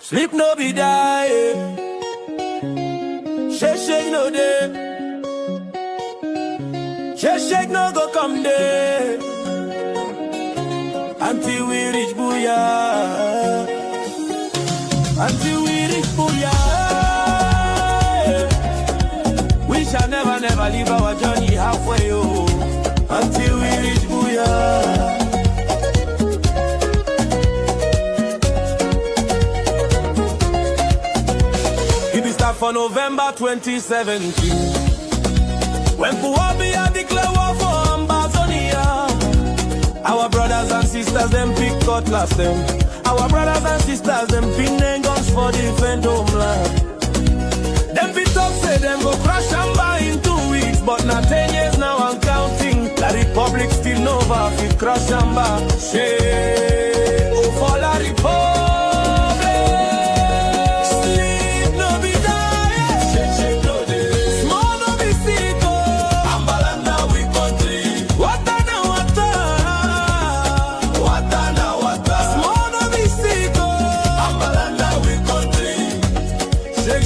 Sleep no be die. Shake no day. Shake no go come day. Until we reach Biya. Until we reach Biya. We shall never leave our journey halfway. Oh. Until we reach Biya. For November 2017, when Biya declare war for Ambazonia, our brothers and sisters them pick cutlass them. Our brothers and sisters them pin them guns for defend homeland. Them be talk say them go crash Amba in 2 weeks, but not 10 years now I'm counting. The republic still nova fit crash Amba. Shame for la republic.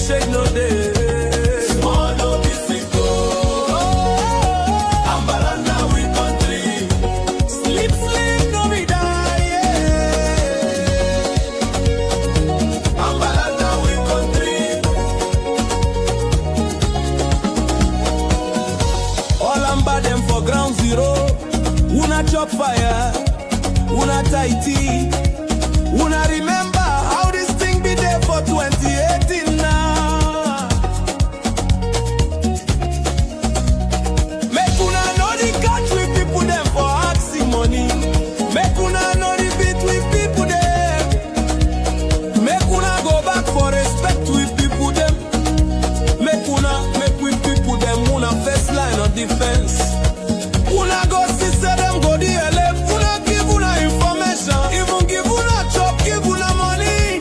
Shake no day. Small no be sick. Ambalanda we country. Sleep no be die. Ambalanda we country. All Amba them for ground zero. Una chop fire. Una tighty. Una remember how this thing be there for 2018 now. Make una know the beat with people them. Make una go back for respect with people them. Make with people them. Una first line of defense. Una go see say them go the LF. Una give una information. Even give una chop, give una money.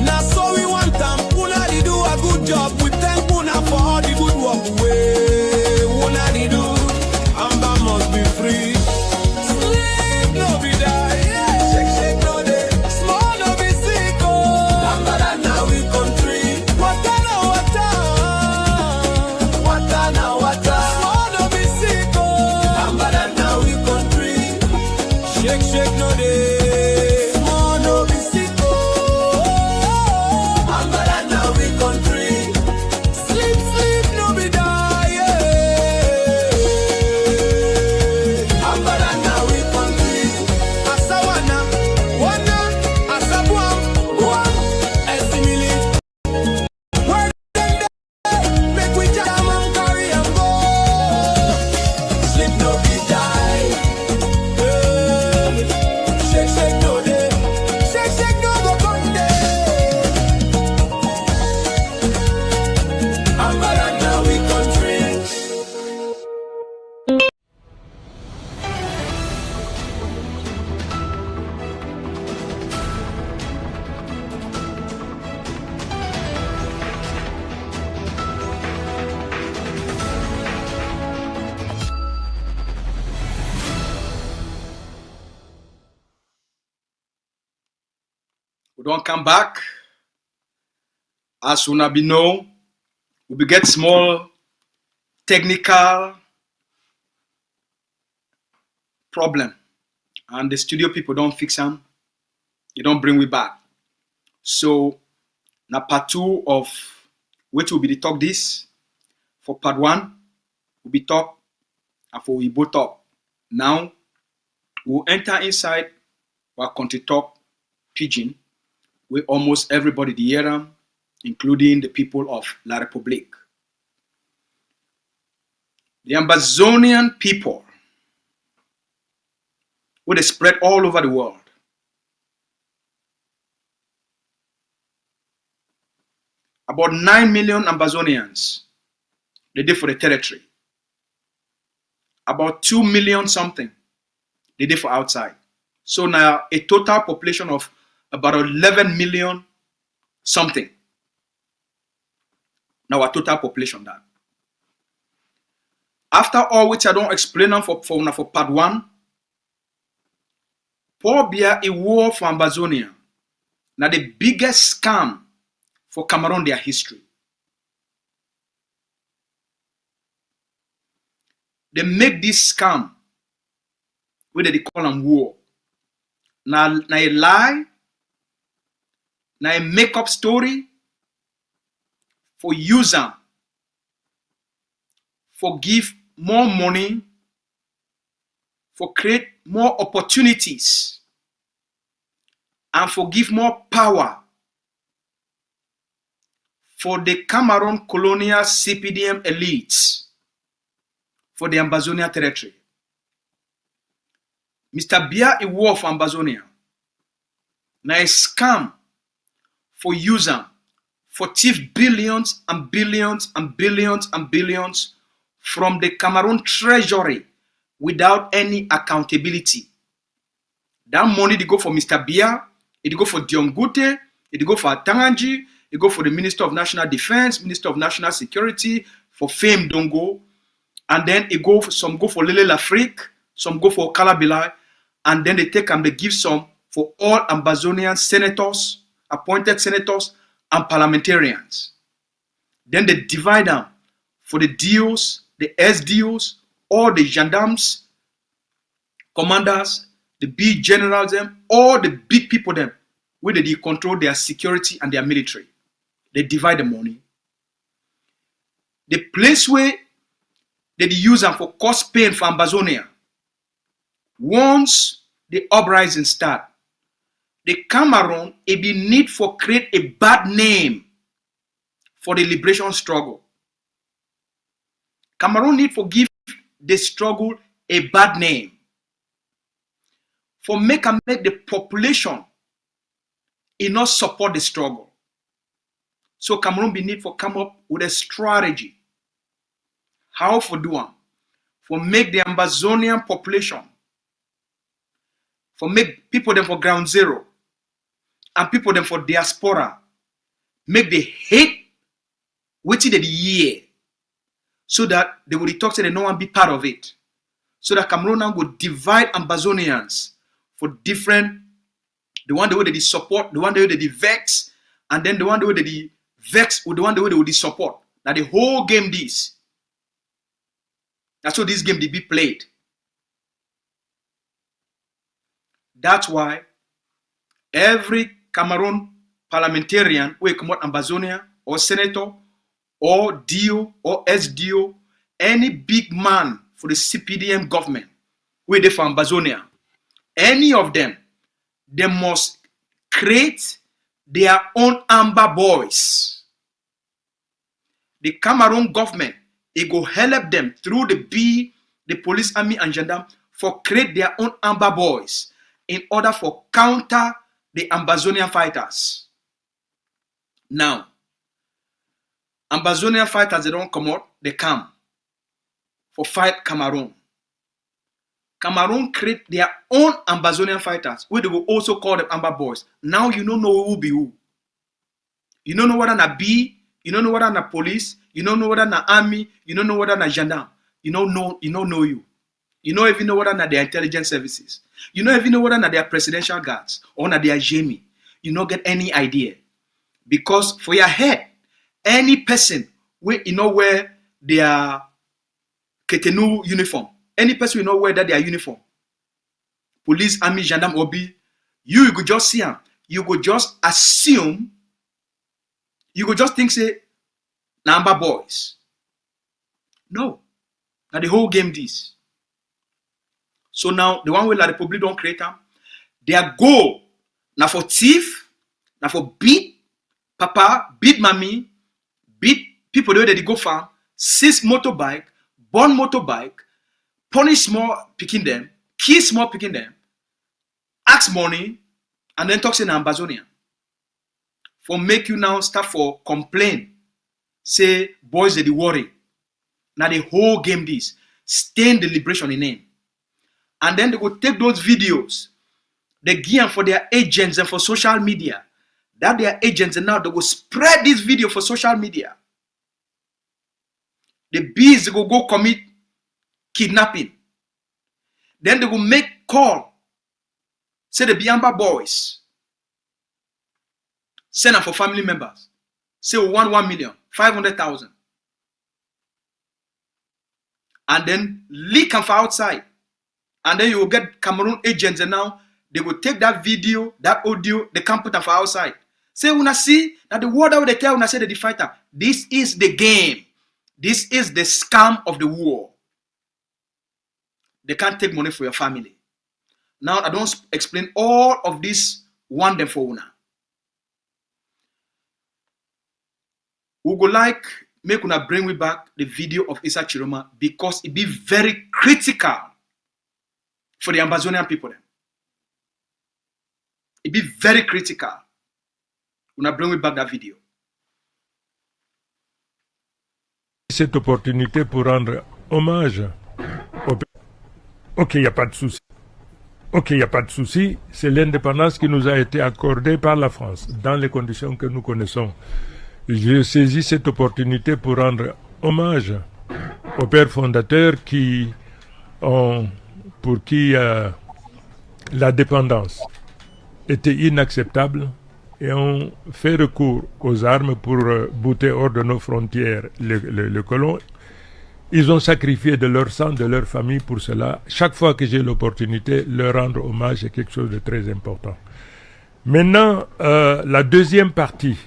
Now so we want them. Una they do a good job. We thank una for all the good work. Una they do. Amba must be free. No be die, shake no day. Small no be sick. Ambalanda we country. Wata na wata. Small no be sick. Ambalanda we country. Shake no day. Small no be sick. Ambalanda we country. Sleep no be die. Ambalanda we country. We don't come back. As una be know, we be get small technical problem, and the studio people don't fix them. They don't bring we back. So now part 2 of which will be the talk this. For part 1, will be talk, and for we both talk. Now we'll enter inside our country talk pidgin, where almost everybody the hear them, including the people of La Republique. The Ambazonian people, where they spread all over the world. About 9 million Ambazonians, they did for the territory. About 2 million something, they did for outside. So now a total population of about 11 million something. Now our total population that. After all which I don't explain them for part 1, Biya a war for Ambazonia. Now the biggest scam for Cameroun their history. They make this scam where they call them war. Now a lie, now a make-up story for use them, for give more money, for create more opportunities, and for give more power for the Cameroon colonial CPDM elites for the Ambazonia territory. Mr. Biya a war for Ambazonia. Now a scam for user for thief billions and billions and billions and billions from the Cameroon treasury without any accountability. That money they go for Mr. Biya, it go for Diongute, it go for Atanganji, it go for the Minister of National Defense, Minister of National Security, for Fame Dongo, and then it go for, some go for Lele Lafrique, some go for Kalabila, and then they take and they give some for all Ambazonian senators, appointed senators, and parliamentarians. Then they divide them for the DOs, the SDOs, all the gendarmes, commanders, the big generals, them, all the big people them, where they control their security and their military. They divide the money. The place where they use them for cost pain for Ambazonia. Once the uprising start, the Cameroon it be need for create a bad name for the liberation struggle. Cameroon need for give the struggle a bad name. For make the population it not support the struggle. So Cameroon be need for come up with a strategy. How for do one? For make the Ambazonian population, for make people them for ground zero, and people them for diaspora, make the hate waiting the year, so that they will talk to they no one be part of it. So that Cameroon now will divide Ambazonians for different, the one the way they support, the one the way they vex, and then the one the way they vex with the one the way they will support. Now the whole game this. That's how this game they be played. That's why every Cameroon parliamentarian who come out Ambazonia or senator or DO or SDO, any big man for the CPDM government, where they from Ambazonia, any of them, they must create their own Amber boys. The Cameroon government, it go help them through the police, army, and gendarme for create their own Amber boys in order for counter the Ambazonian fighters. Now, Ambazonian fighters, they don't come out, they come for fight Cameroon. Cameroon create their own Ambazonian fighters, where they will also call them Amber boys. Now you don't know who be who. You don't know whether na B, you don't know whether na police, you don't know whether na army, you don't know whether na gendarme. You don't know you. You don't even know whether na their intelligence services. You don't even know whether na their presidential guards or na their Jamie. You don't get any idea. Because for your head, any person where you know wear their Ketenu uniform, any person you know wear that their uniform, police, army, gendarme, OB, you could just see them. You could just assume, you could just think, say, number boys. No. Now the whole game this. So now the one where La Republic don't create them, their goal now for thief, now for beat papa, beat mommy, beat people the way they go farm, seize motorbike, burn motorbike, punish small picking them, kill small picking them, ask money, and then talk in Ambazonia. For make you now start for complain. Say boys they worry. Now the whole game this. Stain the liberation in name. And then they go take those videos. They give them for their agents and for social media. That their agents and now they go spread this video for social media. The bees they go commit kidnapping. Then they will make call. Say the Biamba boys. Send them for family members. say we want 1 million, 500,000. And then leak them for outside. And then you will get Cameroun agents, and now they will take that video, that audio, they can put them for outside. Say, when I see that the word that they tell, when I say the fighter, this is the game. This is the scam of the war. They can't take money for your family. Now, I don't explain all of this one them for una. We go like, make una bring me back the video of Issa Chiroma because it be very critical for the Ambazonian people. It be very critical. Una bring me back that video. Cette opportunité pour rendre hommage au... Ok, il n'y a pas de souci. Ok, il n'y a pas de souci. C'est l'indépendance qui nous a été accordée par la France, dans les conditions que nous connaissons. Je saisis cette opportunité pour rendre hommage aux pères fondateurs pour qui la dépendance était inacceptable et ont fait recours aux armes pour bouter hors de nos frontières les colons. Ils ont sacrifié de leur sang, de leur famille pour cela. Chaque fois que j'ai l'opportunité, leur rendre hommage est quelque chose de très important. Maintenant, la deuxième partie,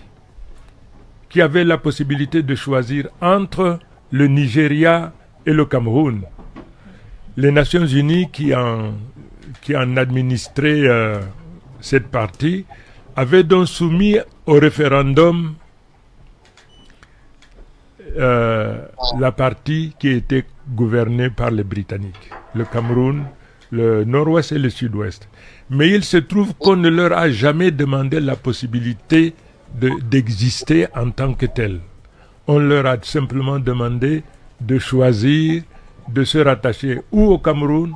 qui avait la possibilité de choisir entre le Nigeria et le Cameroun. Les Nations Unies qui en administraient cette partie avaient donc soumis au référendum la partie qui était gouvernée par les Britanniques, le Cameroun, le nord-ouest et le sud-ouest. Mais il se trouve qu'on ne leur a jamais demandé la possibilité d'exister en tant que tel. On leur a simplement demandé de choisir de se rattacher ou au Cameroun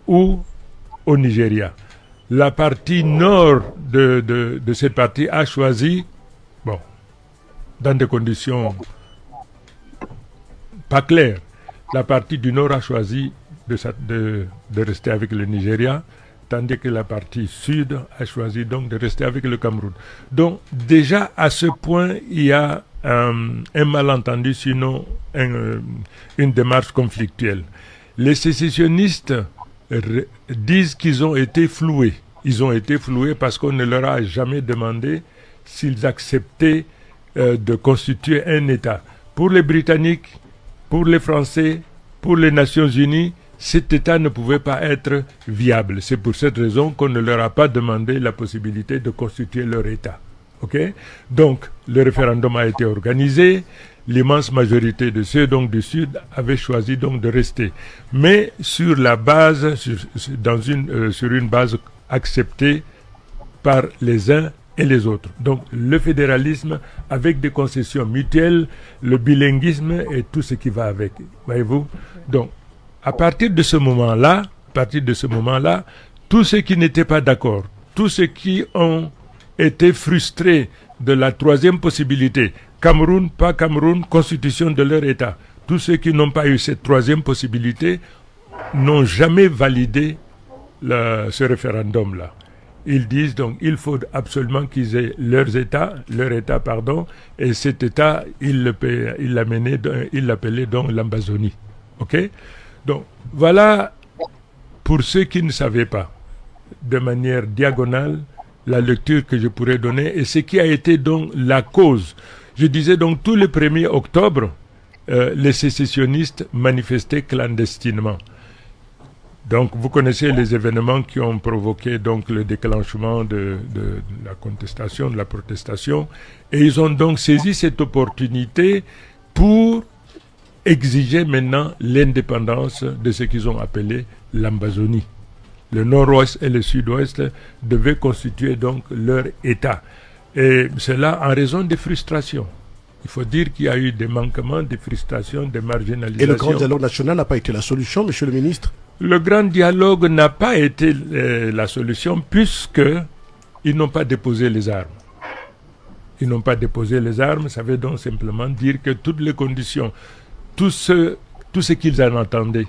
ou au Nigeria. La partie nord de cette partie a choisi, bon, dans des conditions pas claires, la partie du nord a choisi de rester avec le Nigeria, tandis que la partie sud a choisi donc de rester avec le Cameroun. Donc déjà à ce point, il y a un malentendu, sinon une démarche conflictuelle. Les sécessionnistes disent qu'ils ont été floués. Ils ont été floués parce qu'on ne leur a jamais demandé s'ils acceptaient de constituer un État. Pour les Britanniques, pour les Français, pour les Nations Unies, cet État ne pouvait pas être viable. C'est pour cette raison qu'on ne leur a pas demandé la possibilité de constituer leur État. Okay? Donc, le référendum a été organisé. L'immense majorité de ceux donc, du Sud avaient choisi donc de rester. Mais sur la base, sur une base acceptée par les uns et les autres. Donc, le fédéralisme avec des concessions mutuelles, le bilinguisme et tout ce qui va avec. Voyez-vous? Donc, à partir de ce moment-là, tous ceux qui n'étaient pas d'accord, tous ceux qui ont été frustrés de la troisième possibilité, Cameroun, pas Cameroun, constitution de leur État, tous ceux qui n'ont pas eu cette troisième possibilité n'ont jamais validé ce référendum-là. Ils disent donc il faut absolument qu'ils aient leur État, et cet État, ils l'appelaient donc l'Ambazonie. Ok? Donc, voilà, pour ceux qui ne savaient pas, de manière diagonale, la lecture que je pourrais donner et ce qui a été donc la cause. Je disais donc tout le 1er octobre, les sécessionnistes manifestaient clandestinement. Donc, vous connaissez les événements qui ont provoqué donc le déclenchement de la contestation, de la protestation, et ils ont donc saisi cette opportunité pour exiger maintenant l'indépendance de ce qu'ils ont appelé l'Ambazonie. Le nord-ouest et le sud-ouest devaient constituer donc leur État. Et cela en raison des frustrations. Il faut dire qu'il y a eu des manquements, des frustrations, des marginalisations. Et le grand dialogue national n'a pas été la solution, monsieur le ministre? Le grand dialogue n'a pas été la solution puisqu'ils n'ont pas déposé les armes. Ils n'ont pas déposé les armes, ça veut donc simplement dire que toutes les conditions, tout ce qu'ils en attendaient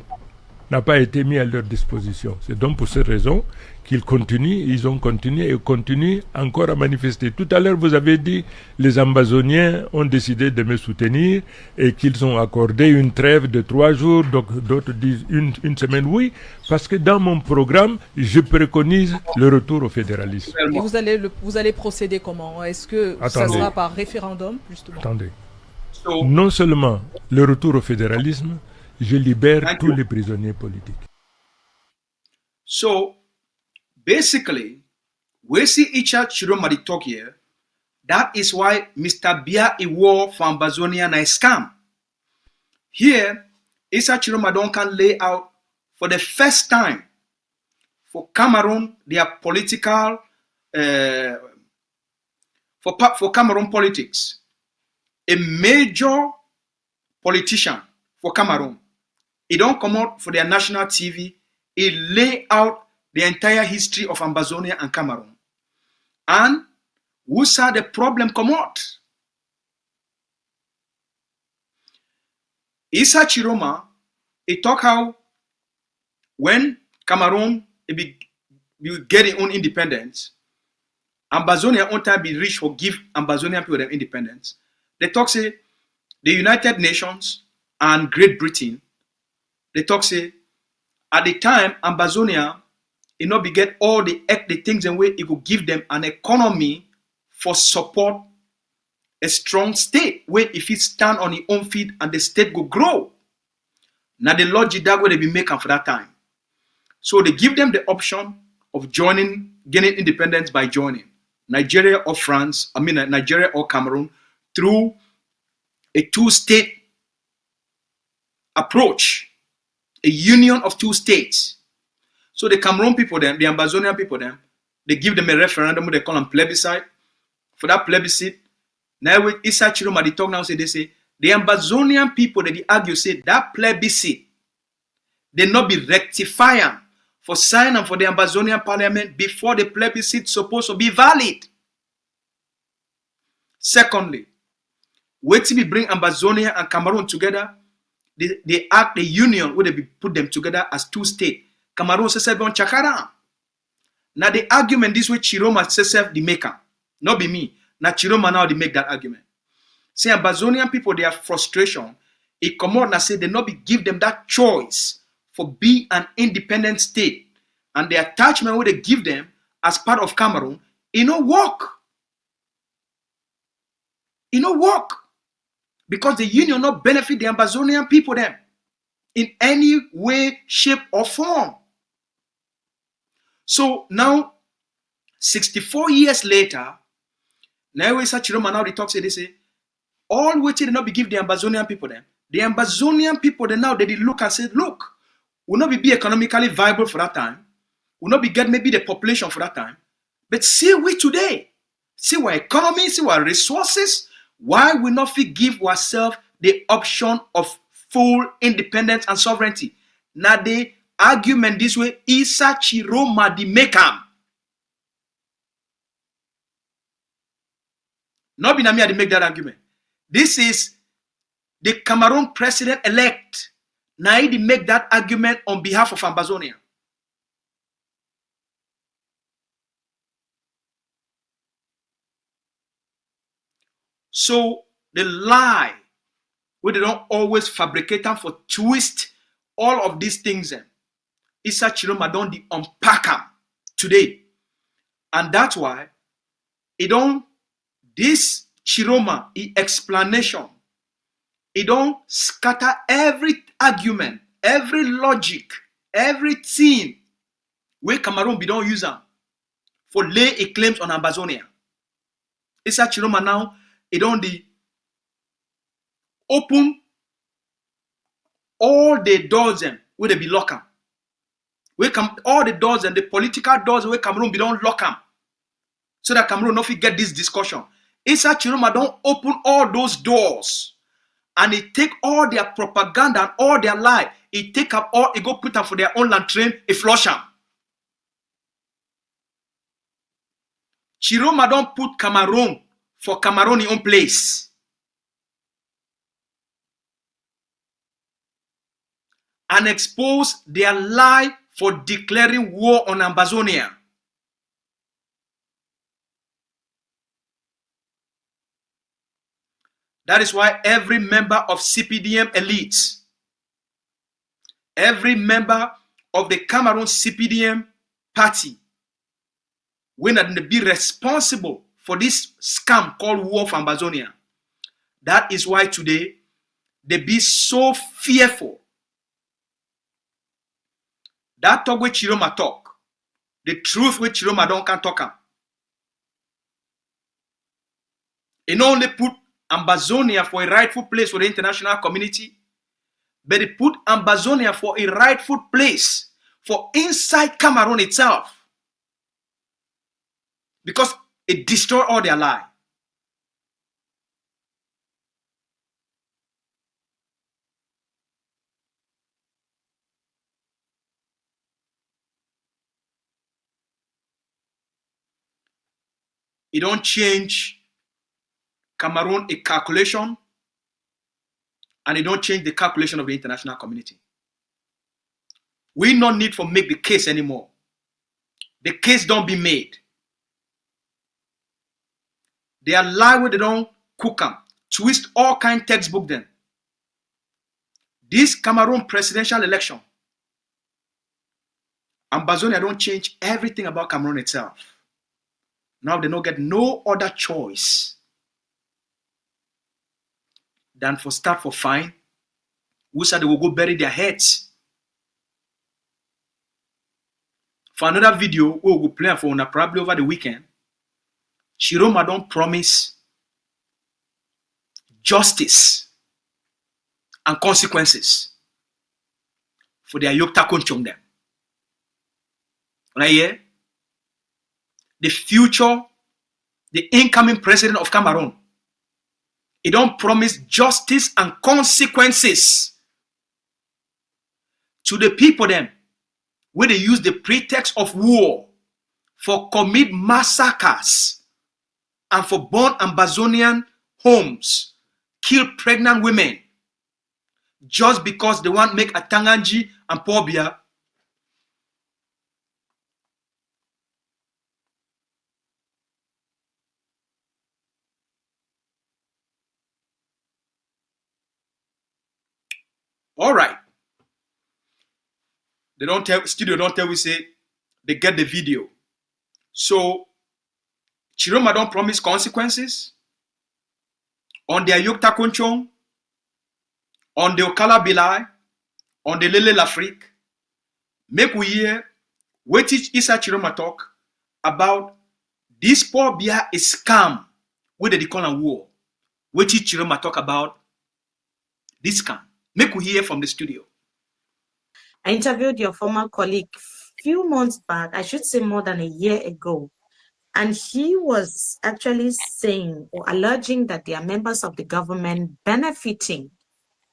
n'a pas été mis à leur disposition. C'est donc pour cette raison qu'ils continuent, ils ont continué et continuent encore à manifester. Tout à l'heure, vous avez dit les Ambazoniens ont décidé de me soutenir et qu'ils ont accordé une trêve de 3 jours, donc d'autres disent une semaine. Oui, parce que dans mon programme, je préconise le retour au fédéralisme. Et vous allez procéder comment? Est-ce que ça sera par référendum, justement? Attendez. Non seulement le retour au fédéralisme, je libère tous les prisonniers politiques. So, basically, we see Icha Chiroma talk here. That is why Mr. Biya a war for Ambazonia and a scam. Here, Icha Chiroma can lay out for the first time for Cameroun their political for Cameroun politics. A major politician for Cameroon. He don't come out for their national TV. He lay out the entire history of Ambazonia and Cameroon. And who saw the problem come out? Issa Chiroma, he talk how when Cameroon be getting own independence, Ambazonia on time be rich for give Ambazonian people their independence. They talk say the United Nations and Great Britain, they talk say at the time Ambazonia, it not be get all the things and way it could give them an economy for support a strong state where if it stand on its own feet and the state go grow. Now the logic that way they be making for that time. So they give them the option of gaining independence by joining Nigeria or Nigeria or Cameroon through a two-state approach, a union of 2 states. So the Cameroon people, the Ambazonian people, they give them a referendum, they call them plebiscite. For that plebiscite, now with Issa Chiroma, they talk now, they say, the Ambazonian people, they argue, say, that plebiscite, they not be rectifying for signing for the Ambazonian parliament before the plebiscite supposed to be valid. Secondly, wait till we bring Ambazonia and Cameroon together, they act the union where they put them together as 2 states. Cameroon says on Chakara. Now the argument this way Chiroma says the maker, not be me. Now Chiroma now they make that argument. Say Ambazonian people, their frustration, it come out and say they not be give them that choice for be an independent state. And the attachment where they give them as part of Cameroon, it no work. It no work. Because the union not benefit the Ambazonian people them in any way, shape, or form. So now, 64 years later, now we say Chiroma now they talk say they say, all which they not be give the Ambazonian people them. The Ambazonian people they now they look and say, look, will not be economically viable for that time. Will not be get maybe the population for that time. But see we today, see our economy, see our resources. Why we not give ourselves the option of full independence and sovereignty? Now the argument this way, Issa Chiroma the maker. Not be Namia to make that argument. This is the Cameroon president-elect. Now he make that argument on behalf of Ambazonia. So the lie, where they don't always fabricate them for twist all of these things. Issa Chiroma don't unpack them today. And that's why this Chiroma, explanation, it don't scatter every argument, every logic, everything where Cameroon be don't use them for lay a claims on Ambazonia. Issa Chiroma now, it don't open all the doors where they be lock them. All the doors and the political doors where Cameroon be don't lock them. So that Cameroon not get this discussion. Issa Chiroma don't open all those doors. And it take all their propaganda and all their lie. It take up all, it go put them for their own land train, it flush them. Chiroma don't put Cameroon for Cameroon in own place. and expose their lie for declaring war on Ambazonia. That is why every member of CPDM elites, every member of the Cameroun CPDM party will not be responsible for this scam called war of Ambazonia. That is why today they be so fearful. That talk with Chiroma talk, the truth with Chiroma don't can talk. It not only put Ambazonia for a rightful place for the international community, but it put Ambazonia for a rightful place for inside Cameroun itself. Because it destroyed all their life. It don't change Cameroun a calculation, and it don't change the calculation of the international community. We no need for make the case anymore. The case don't be made. They are lie where they don't cook them, twist all kind textbook then. This Cameroon presidential election, Ambazonia don't change everything about Cameroon itself. Now they don't get no other choice than for start for fine, who said they will go bury their heads. For another video, we will play for una probably over the weekend. Chiroma don't promise justice and consequences for their yoke takunchong them. Right here, the future, the incoming president of Cameroon, he don't promise justice and consequences to the people them where they use the pretext of war for commit massacres and for burn Ambazonian homes, kill pregnant women, just because they want to make a Tanganji and Biya. All right. They don't tell, studio don't tell we say they get the video. So Chiroma don't promise consequences on their Yok Takunchong, on the Okala Bilai, on the Lele Lafrique. Make we hear what Isa Chiroma talk about this poor Biya is scam where they call a war. What Chiroma talk about this scam. Make we hear from the studio. I interviewed your former colleague few months back, I should say more than a year ago, and he was actually saying or alleging that there are members of the government benefiting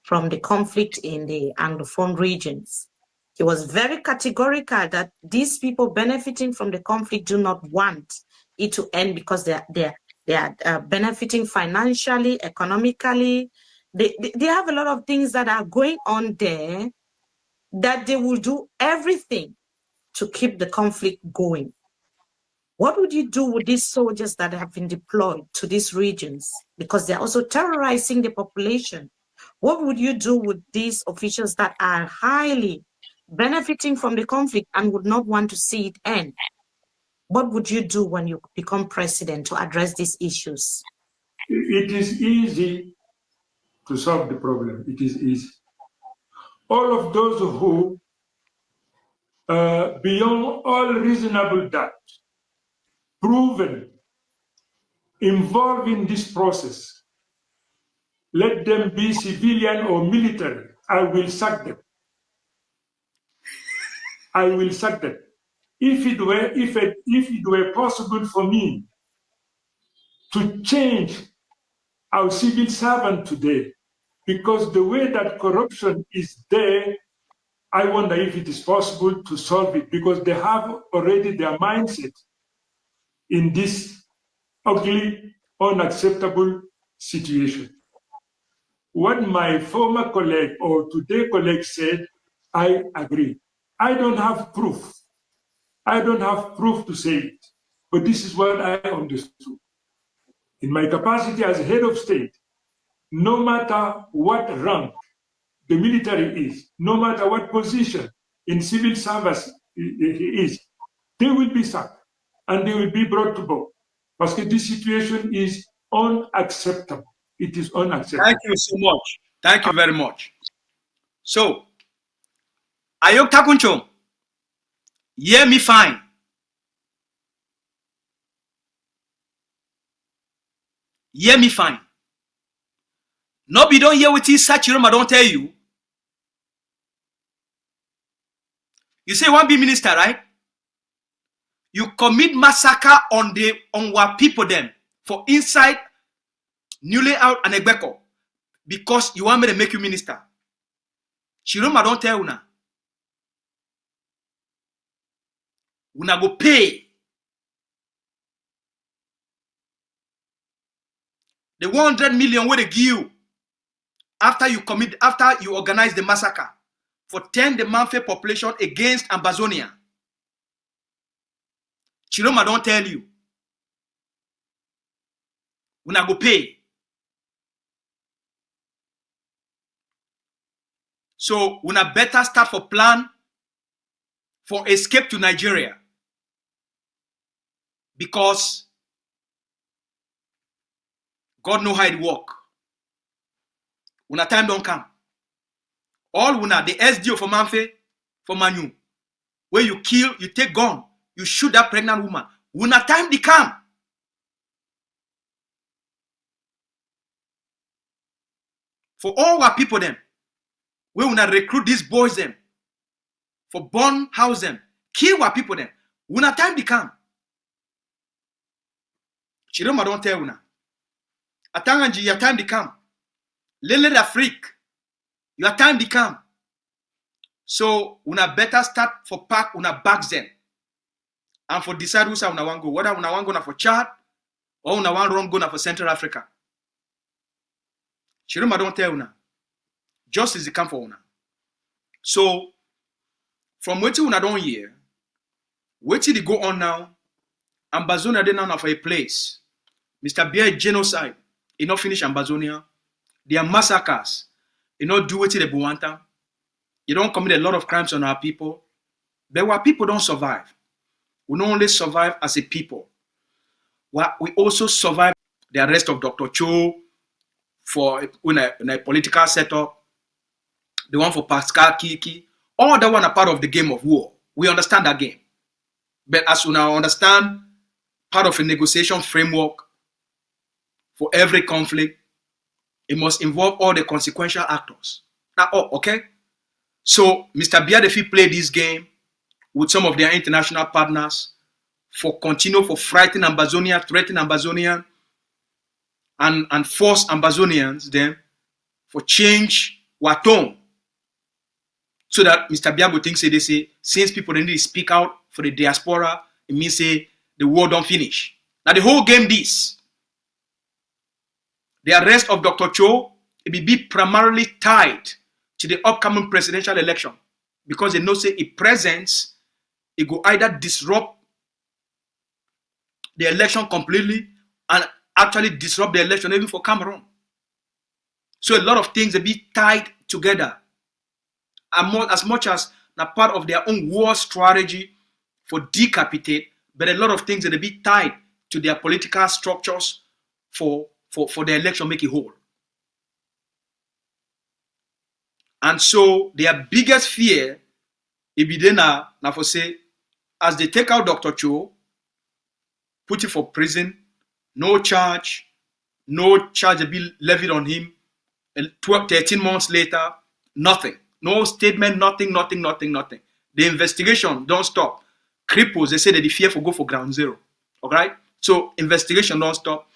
from the conflict in the Anglophone regions. He was very categorical that these people benefiting from the conflict do not want it to end because they are benefiting financially, economically. They have a lot of things that are going on there that they will do everything to keep the conflict going. What would you do with these soldiers that have been deployed to these regions? Because they're also terrorizing the population. What would you do with these officials that are highly benefiting from the conflict and would not want to see it end? What would you do when you become president to address these issues? It is easy to solve the problem. It is easy. All of those who, beyond all reasonable doubt, proven involved in this process, let them be civilian or military, I will sack them. I will sack them. If it were possible for me to change our civil servant today, because the way that corruption is there, I wonder if it is possible to solve it, because they have already their mindset in this ugly, unacceptable situation. What my former colleague or today colleague said, I agree. I don't have proof. I don't have proof to say it, but this is what I understood. In my capacity as head of state, no matter what rank the military is, no matter what position in civil service he is, they will be sacked and they will be brought to book. Because this situation is unacceptable. It is unacceptable. Thank you so much. Thank you very much. So, Ayok Takuncho, hear me fine. Hear me fine. Nobody don't hear what is such room, I don't tell you. You say one be minister, right? You commit massacre on our people them for inside newly out and Egbeko because you want me to make you minister. Chiroma don't tell una. Una go pay. The 100 million where they give you after you organize the massacre for 10 the Manfe population against Ambazonia. Chiroma don't tell you. Una go pay. So una better start for plan for escape to Nigeria. Because God know how it work. Una time don't come. All una, the SDO for Manfe, for Manu, where you kill, you take gun, you shoot that pregnant woman. Una time they come. For all our people them, we wanna recruit these boys them for burn house them, kill our people them. Una time they come. Chiroma don't tell una. Atanganji, your time they come. Lele Afrique, your time they come. So una better start for pack una bags them. And for decide who's una want go. Whether una want go for Chad or una want run go for Central Africa. Chiroma don't tell una. Justice is the come for una. So from what una don't hear, what they go on now, Ambazonia they now for a place. Mr. Biya genocide. It not finish Ambazonia. They are massacres. You not do what they want. You don't commit a lot of crimes on our people. But our people don't survive. We not only survive as a people. We also survive the arrest of Dr. Cho for in a political setup. The one for Pascal Kiki. All that one are part of the game of war. We understand that game. But as we now understand, part of a negotiation framework for every conflict, it must involve all the consequential actors. Now, okay? So, Mr. Biya Defi played this game with some of their international partners for frightening Ambazonia, threatening Ambazonia, and force Ambazonians then for change our tone. So that Mr. Biya go think, they say, since people need to speak out for the diaspora, it means say the war don't finish. Now the whole game this. The arrest of Dr. Cho, it will be primarily tied to the upcoming presidential election because they know say it presents, it will either disrupt the election completely and actually disrupt the election even for Cameroun. So a lot of things will be tied together. As much as a part of their own war strategy for decapitate, but a lot of things that will be tied to their political structures for the election make it whole. And so their biggest fear it be then now for say, as they take out Dr. Cho, put him for prison, no charge will be levied on him. 13 months later, nothing. No statement, nothing. The investigation don't stop. Cripples, they say that the fear for go for ground zero. Alright? So investigation don't stop.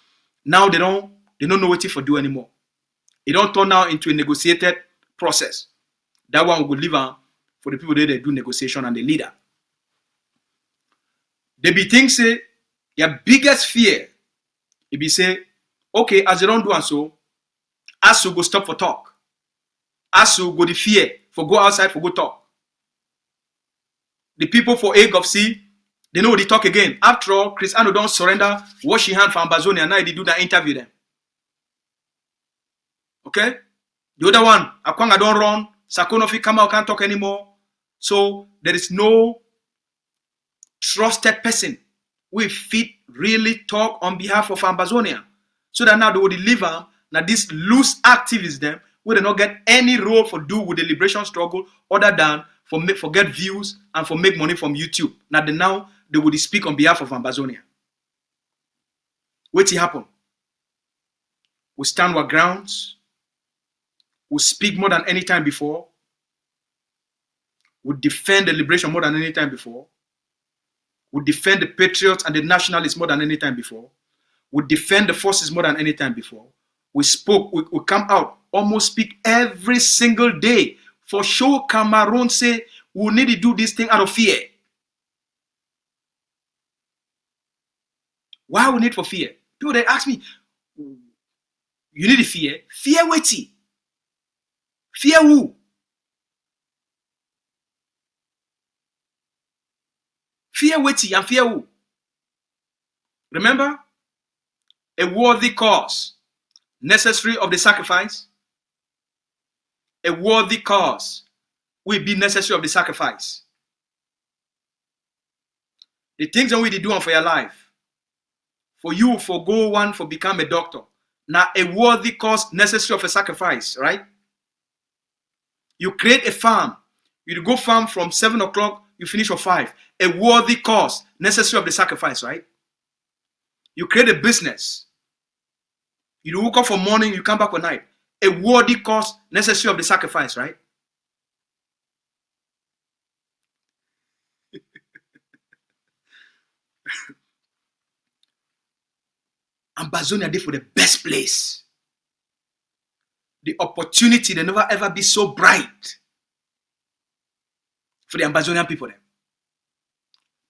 Now they don't know what to do anymore. It don't turn now into a negotiated process. That one will leave on for the people that they do negotiation and the leader. They be think say their biggest fear, it be say, okay, as they don't do and so, as you go stop for talk. As you go the fear for go outside for go talk. the people for Egg of Sea, they know they talk again. After all, Cristiano don't surrender, wash his hand for Ambazonia, now they do that interview them. Okay? The other one, Akwanga don't run, Sakonofi come out, can't talk anymore. So there is no trusted person who fit really talk on behalf of Ambazonia. So that now they will deliver now these loose activists them who they not get any role for do with the liberation struggle other than for get views and for make money from YouTube. Now they will speak on behalf of Ambazonia. Wait till happen. We stand our grounds. We speak more than any time before. We defend the liberation more than any time before. We defend the patriots and the nationalists more than any time before. We defend the forces more than any time before. We spoke, we come out, almost speak every single day. For sure, Cameroun say, we need to do this thing out of fear. Why we need for fear? People, they ask me, you need to fear? Fear waiting. Fear who? Fear waiting and fear who? Remember? A worthy cause, necessary of the sacrifice. A worthy cause will be necessary of the sacrifice. The things that we do for your life, for you, for go one, for become a doctor. Now, a worthy cause necessary of a sacrifice, right? You create a farm. You go farm from 7 o'clock, you finish at 5. A worthy cause necessary of the sacrifice, right? You create a business. You woke up for morning, you come back at night. A worthy cause necessary of the sacrifice, right? Ambazonia did for the best place. The opportunity, they never ever be so bright for the Ambazonian people. Then.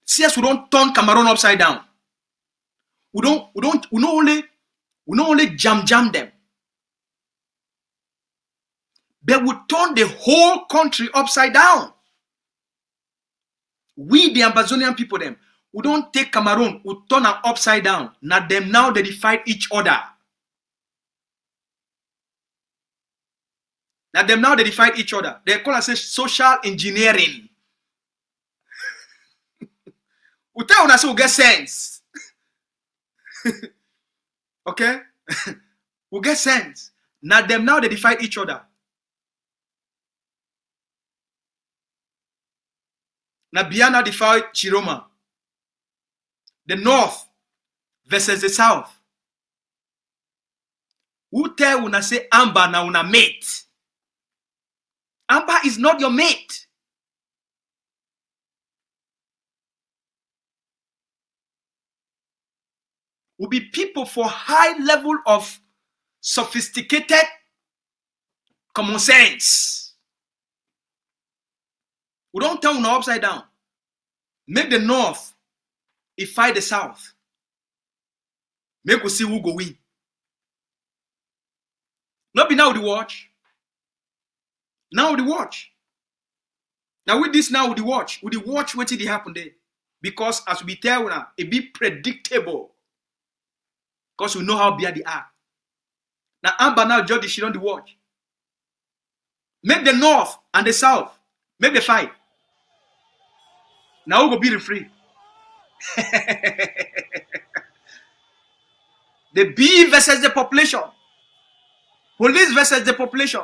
See us, we don't turn Cameroun upside down. We don't only jam them. But we turn the whole country upside down. We, the Ambazonian people, them, we don't take Cameroun, we turn them upside down. Now they fight each other. Now they fight each other. They call us social engineering. We tell us we get sense. Okay? We get sense. Now they fight each other. Now Biya now fight Chiroma. The north versus the south. Who tell una say Amba na una mate? Amba is not your mate. Will be people for high level of sophisticated common sense. We don't turn una upside down. Make the north fight the south. Make we see who go win. Not be now the watch. Now the watch. Now with this now with the watch what did happen there? Because as we tell now, it be predictable. Because we know how Biya they are. Now Amba now judge the shit on the watch. Make the north and the south make the fight. Now we go be free. The bee versus the population. Police versus the population.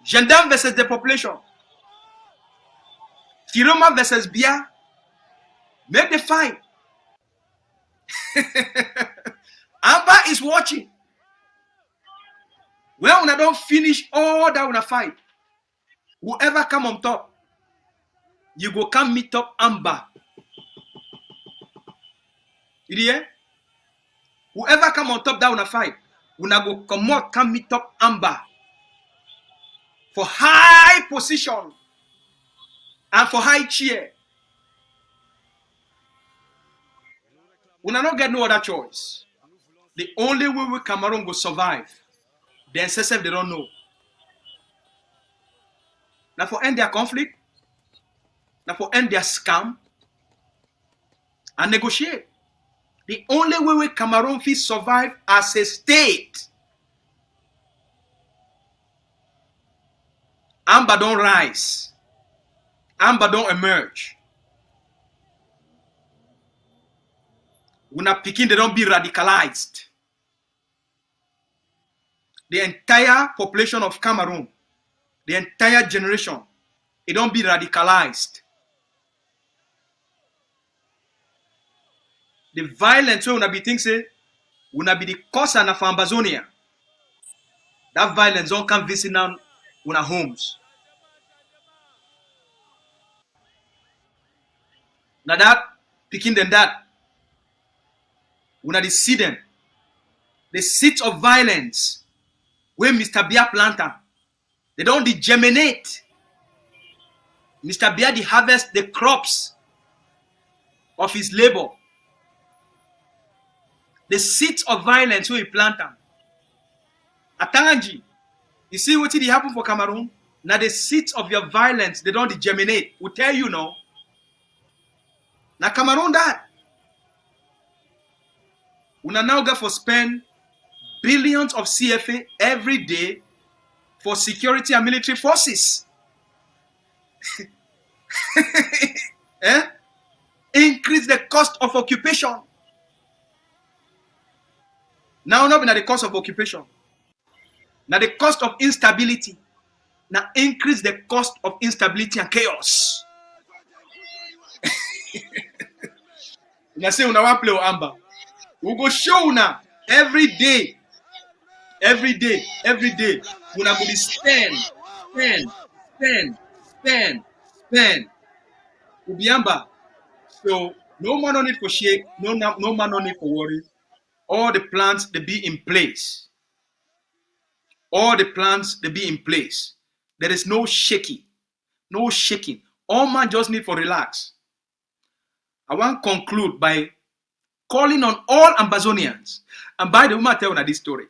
Gendarme versus the population. Chiroma versus Biya. Make the fight. Amba is watching. Well, when I don't finish all that when I fight, whoever come on top, you go come meet up Amba. You hear? Whoever come on top that when I fight, when I go come out, come meet up Amba. For high position and for high cheer. We not get no other choice. The only way we Cameroun will survive, the SSF they don't know. Now for end their conflict, now for end their scam and negotiate. The only way we Cameroon fit survive as a state, Amba don't rise, Amba don't emerge. Una Pekin, they don't be radicalized. The entire population of Cameroon, the entire generation, it don't be radicalized. The violence wey una be think say una be the cause of Ambazonia. That violence don't come visit now una homes. Now that picking them that una the see them. The seeds of violence where Mr. Biya planter, they don't germinate. Mr. Biya the harvest the crops of his labor. The seeds of violence where he plant them. Atanganji, you see what did happen for Cameroon? Now the seeds of your violence, they don't germinate. We tell you now. Now Cameroon that. Una now go for spend billions of CFA every day for security and military forces. Eh? Increase the cost of occupation. Now not at the cost of occupation. Now the cost of instability. Now increase the cost of instability and chaos. Now say una want play with Amba. We go show una every day. Every day. Una go be spend. Ubiamba. So no man no need for shake, no man no need for worry. All the plans they be in place. All the plans they be in place. There is no shaking. No shaking. All man just need for relax. I want to conclude by calling on all Ambazonians. And by the way, I tell you this story.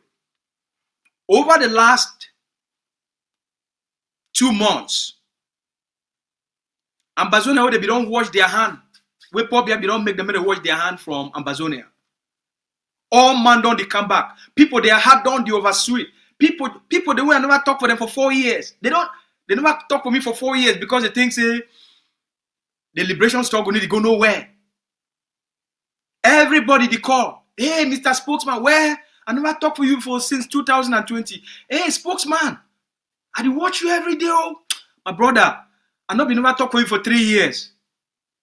Over the last 2 months, Ambazonia where they don't wash their hand. We probably don't make them wash their hand from Ambazonia. All man don't they come back. People they had done the oversweet. People they will never talk for them for 4 years. They never talk for me for 4 years because they think say the liberation struggle need to go nowhere. Everybody they call. Hey, Mr. Spokesman, where? I never talk for you for since 2020. Hey, spokesman, I do watch you every day. Oh. My brother, I never talk for you for 3 years.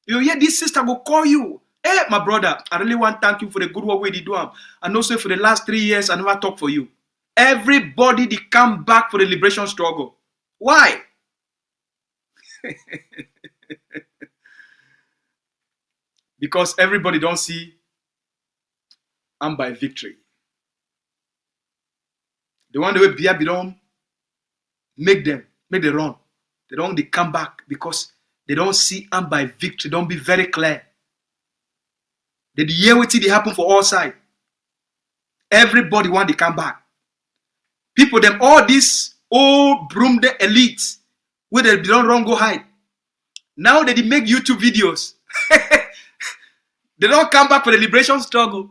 You hear this sister will call you. Hey, my brother, I really want to thank you for the good work we did do. And also for the last 3 years, I never talk for you. Everybody they come back for the liberation struggle. Why? Because everybody don't see I'm by victory. The one the way Biya don't make them run. They come back because they don't see I'm by victory. Don't be very clear. They hear what they happen for all sides. Everybody want to come back. People them all these old broom the elites where they don't run go hide. Now they make YouTube videos. They don't come back for the liberation struggle.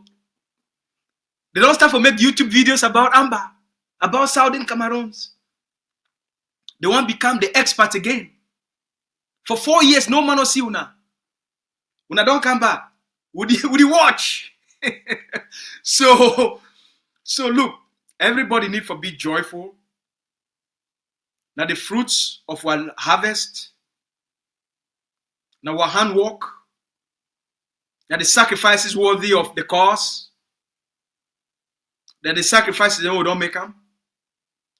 They don't start to make YouTube videos about Amba, about Southern Cameroons. They want to become the expert again. For 4 years, no man will see una. Una don't come back. Would you watch? So look, everybody need to be joyful. Now the fruits of our harvest, now our handwork, now the sacrifices worthy of the cause, that the sacrifices that we don't make them.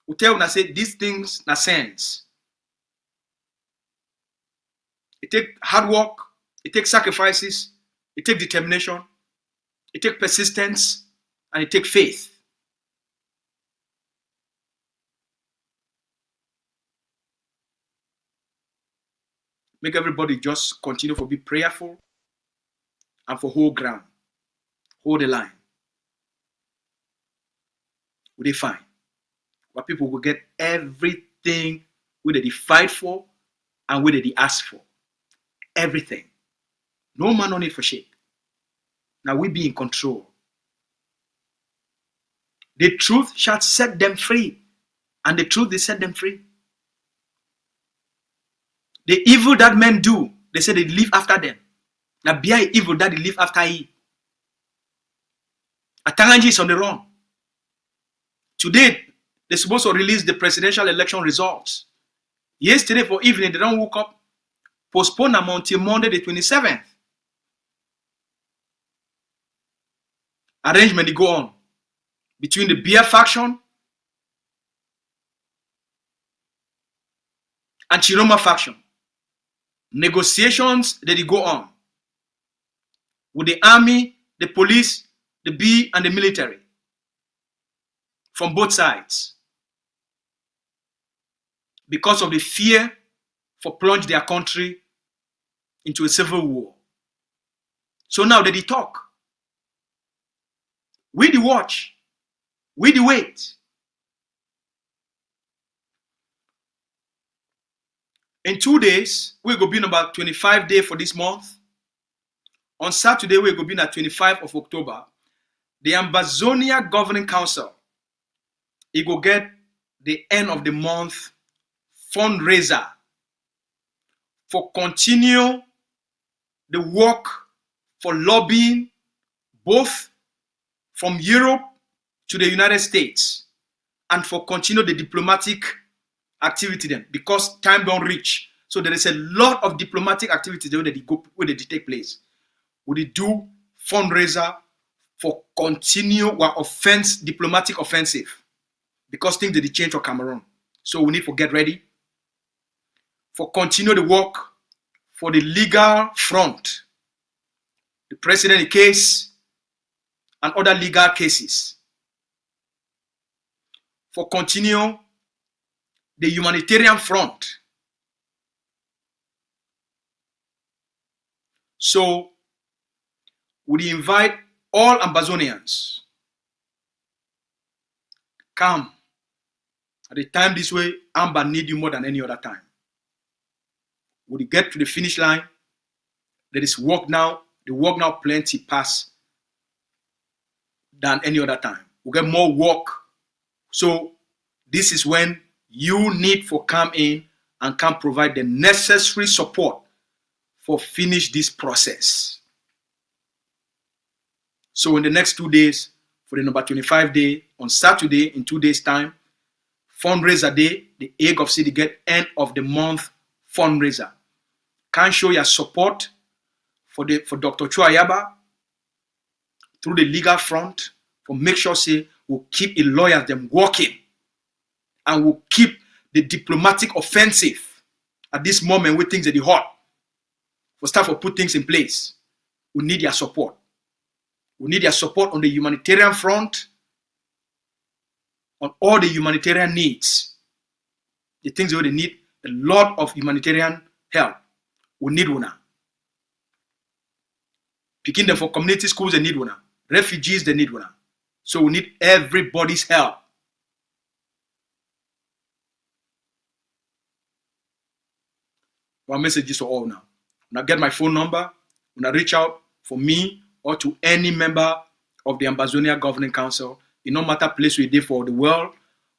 We tell una say these things na sense. It take hard work, it takes sacrifices, it takes determination, it takes persistence, and it takes faith. Make everybody just continue to be prayerful and for hold ground. Hold the line. Will they find? But people will get everything where they fight for and where they ask for. everything. No man on it for shit. Now we be in control. The truth shall set them free. And the truth, they set them free. The evil that men do, they say they live after them. Now Biya evil that they live after he. Atanganji is on the run. Today, they're supposed to release the presidential election results. Yesterday for evening, they don't woke up. Postpone them until Monday the 27th. Arrangement they go on between the Biya faction and Chiroma faction. Negotiations that they go on with the army, the police, the B and the military from both sides because of the fear for plunge their country into a civil war. So now that they talk, we the watch, we the wait. In 2 days, we're going to be in about 25 days for this month. On Saturday, we're going to be at 25 of October. The Ambazonia Governing Council, it will get the end of the month fundraiser for continue the work for lobbying both from Europe to the United States and for continue the diplomatic activity then because time don't reach. So there is a lot of diplomatic activity where they take place. We do fundraiser for continue our diplomatic offensive because things did change for Cameroon. So we need to get ready for continue the work for the legal front, the president case and other legal cases. For continue the humanitarian front. So we invite all Ambazonians come at the time this way. Amba need you more than any other time. When you get to the finish line, there is work now. The work now plenty pass than any other time. We get more work. So this is when you need for come in and can provide the necessary support for finish this process. So in the next 2 days, for the number 25 day, on Saturday, in 2 days time, fundraiser day, the Hague of City get end of the month fundraiser. Can show your support for Dr. Ayaba through the legal front, for make sure say we'll keep the lawyers them working and we'll keep the diplomatic offensive at this moment where things are hot. For start to put things in place, we need your support. We need your support on the humanitarian front, on all the humanitarian needs. The things where they need a lot of humanitarian help. We need one. Picking them for community schools, they need one. Refugees, they need one. So we need everybody's help. One message is to all now. When I get my phone number, when I reach out for me or to any member of the Ambazonia Governing Council, in no matter place we did for the world,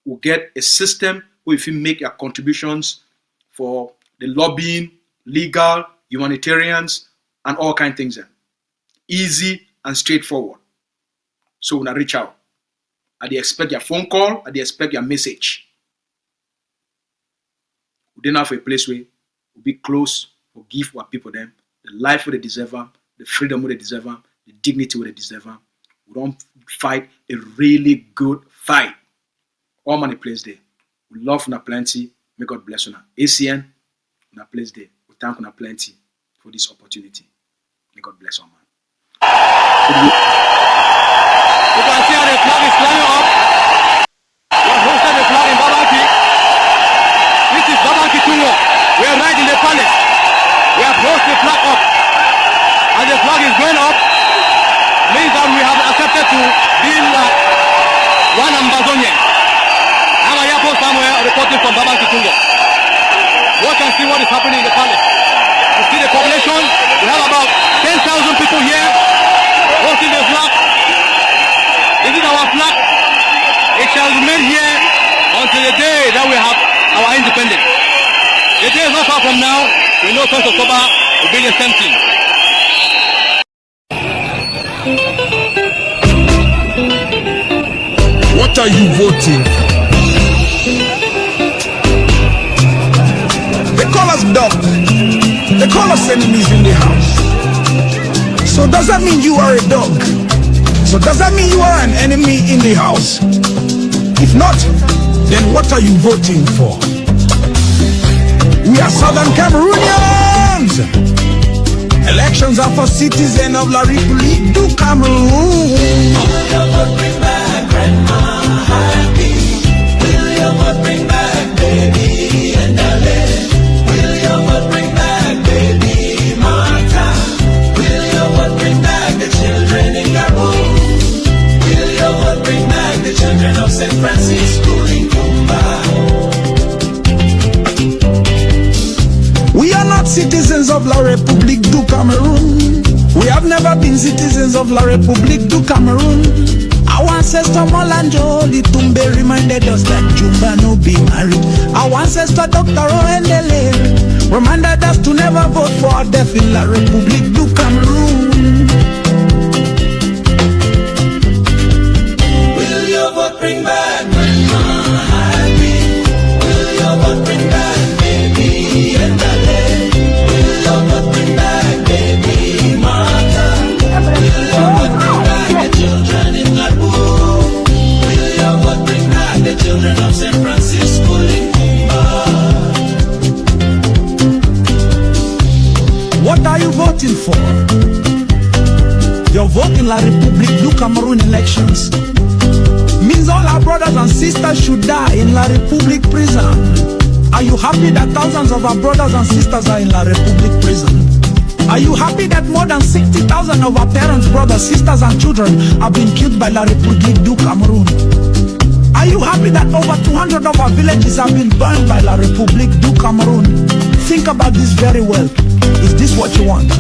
we'll get a system where if you make your contributions for the lobbying, legal, humanitarians, and all kind of things. Easy and straightforward. So when I reach out, I expect your phone call, I expect your message. We didn't have a place where we'll be close, we'll give our people them the life where they deserve them, the freedom where they deserve them, the dignity where they deserve them. We don't fight a really good fight. All money place there. We love una plenty. May God bless una. ACN, una place there. We thank una plenty for this opportunity. May God bless all man. You can see how the flag is flying up. We have hosted the flag in Babaki. This is Babaki Tungo. We are right in the palace. We have hosted the flag up. And the flag is going up. Means that we have accepted to be one Ambazonia. I'm a airport somewhere reporting from Babaki Tungo. Watch and see what is happening in the palace. See the population? We have about 10,000 people here holding the flag. This is our flag. It shall remain here until the day that we have our independence. The day is not far from now. We know 1st October will be the same thing. What are you voting? They call us dog. They call us enemies in the house. So does that mean you are a dog? So does that mean you are an enemy in the house? If not, then what are you voting for? We are Southern Cameroonians. Elections are for citizens of La République du Cameroun. Will your vote bring back Grandma Happy? Will your vote bring back Baby and Ale? Will your vote bring back Baby Martha? Will your vote bring back the children in Gabon? Will your vote bring back the children of St. Francis School in Kumba? We are not citizens of La République du Cameroun. We have never been citizens of La République du Cameroun. Our ancestor Molanjo Litumbe reminded us that Jumba no be married. Our ancestor Dr. Oendele reminded us to never vote for death in La République du Cameroun. Will your vote bring back Grandma Happy? Will your vote bring back Baby and Ale? Will your vote bring back Baby Martha? Will your vote bring back the children in Labu? Will your vote bring back the children of St. Francis School in Kumba? What are you voting for? Your vote in La République du Cameroun elections means all our brothers and sisters should die in La République prison. Are you happy that thousands of our brothers and sisters are in La République prison? Are you happy that more than 60,000 of our parents, brothers, sisters and children have been killed by La République du Cameroun? Are you happy that over 200 of our villages have been burned by La République du Cameroun? Think about this very well. Is this what you want?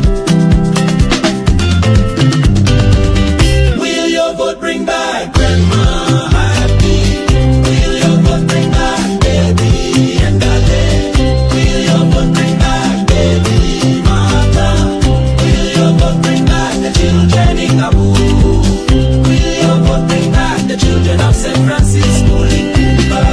Will your vote bring back Grandma Happy? Will your vote bring back Baby and Ale? Will your vote bring back Baby Martha? Will your vote bring back the children in Abu? Will your vote bring back the children of St. Francis School in Kumba?